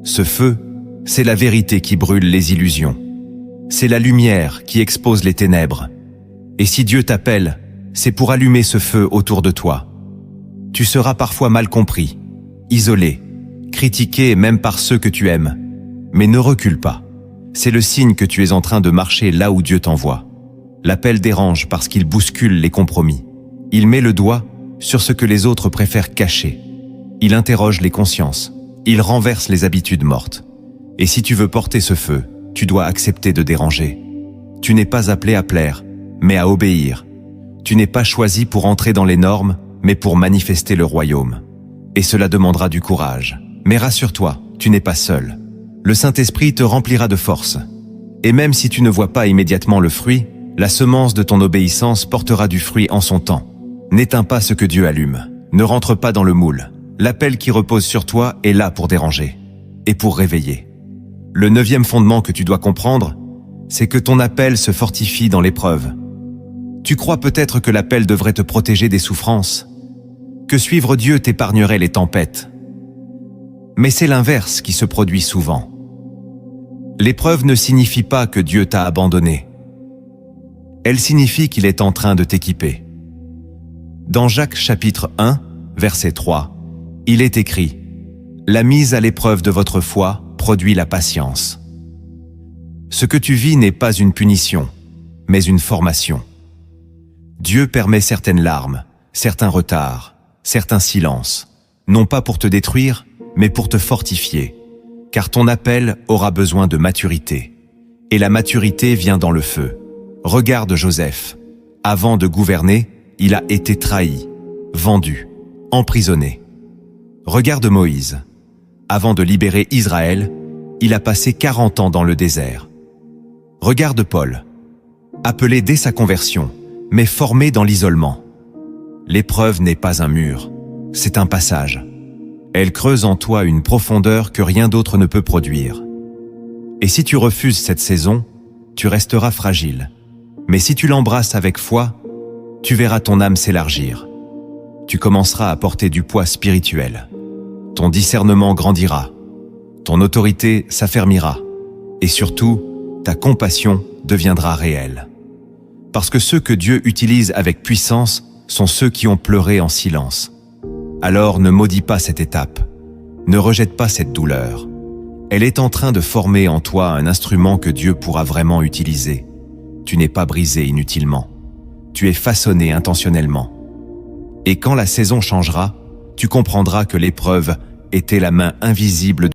Ce feu, c'est la vérité qui brûle les illusions. C'est la lumière qui expose les ténèbres. Et si Dieu t'appelle, c'est pour allumer ce feu autour de toi. Tu seras parfois mal compris, isolé, critiqué même par ceux que tu aimes. Mais ne recule pas. C'est le signe que tu es en train de marcher là où Dieu t'envoie. L'appel dérange parce qu'il bouscule les compromis. Il met le doigt sur ce que les autres préfèrent cacher. Il interroge les consciences. Il renverse les habitudes mortes. Et si tu veux porter ce feu, tu dois accepter de déranger. Tu n'es pas appelé à plaire, mais à obéir. Tu n'es pas choisi pour entrer dans les normes, mais pour manifester le royaume. Et cela demandera du courage. Mais rassure-toi, tu n'es pas seul. Le Saint-Esprit te remplira de force. Et même si tu ne vois pas immédiatement le fruit, la semence de ton obéissance portera du fruit en son temps. N'éteins pas ce que Dieu allume. Ne rentre pas dans le moule. L'appel qui repose sur toi est là pour déranger et pour réveiller. Le 9e fondement que tu dois comprendre, c'est que ton appel se fortifie dans l'épreuve. Tu crois peut-être que l'appel devrait te protéger des souffrances, que suivre Dieu t'épargnerait les tempêtes. Mais c'est l'inverse qui se produit souvent. L'épreuve ne signifie pas que Dieu t'a abandonné. Elle signifie qu'il est en train de t'équiper. Dans Jacques chapitre 1, verset 3, il est écrit « La mise à l'épreuve de votre foi produit la patience. » Ce que tu vis n'est pas une punition, mais une formation. Dieu permet certaines larmes, certains retards, certains silences, non pas pour te détruire, mais pour te fortifier, car ton appel aura besoin de maturité. Et la maturité vient dans le feu. Regarde Joseph. Avant de gouverner, il a été trahi, vendu, emprisonné. Regarde Moïse. Avant de libérer Israël, il a passé 40 ans dans le désert. Regarde Paul. Appelé dès sa conversion, mais formé dans l'isolement. L'épreuve n'est pas un mur, c'est un passage. Elle creuse en toi une profondeur que rien d'autre ne peut produire. Et si tu refuses cette saison, tu resteras fragile. Mais si tu l'embrasses avec foi, tu verras ton âme s'élargir. Tu commenceras à porter du poids spirituel. Ton discernement grandira. Ton autorité s'affermira. Et surtout, ta compassion deviendra réelle. Parce que ceux que Dieu utilise avec puissance sont ceux qui ont pleuré en silence. Alors ne maudis pas cette étape. Ne rejette pas cette douleur. Elle est en train de former en toi un instrument que Dieu pourra vraiment utiliser. Tu n'es pas brisé inutilement. Tu es façonné intentionnellement. Et quand la saison changera, tu comprendras que l'épreuve était la main invisible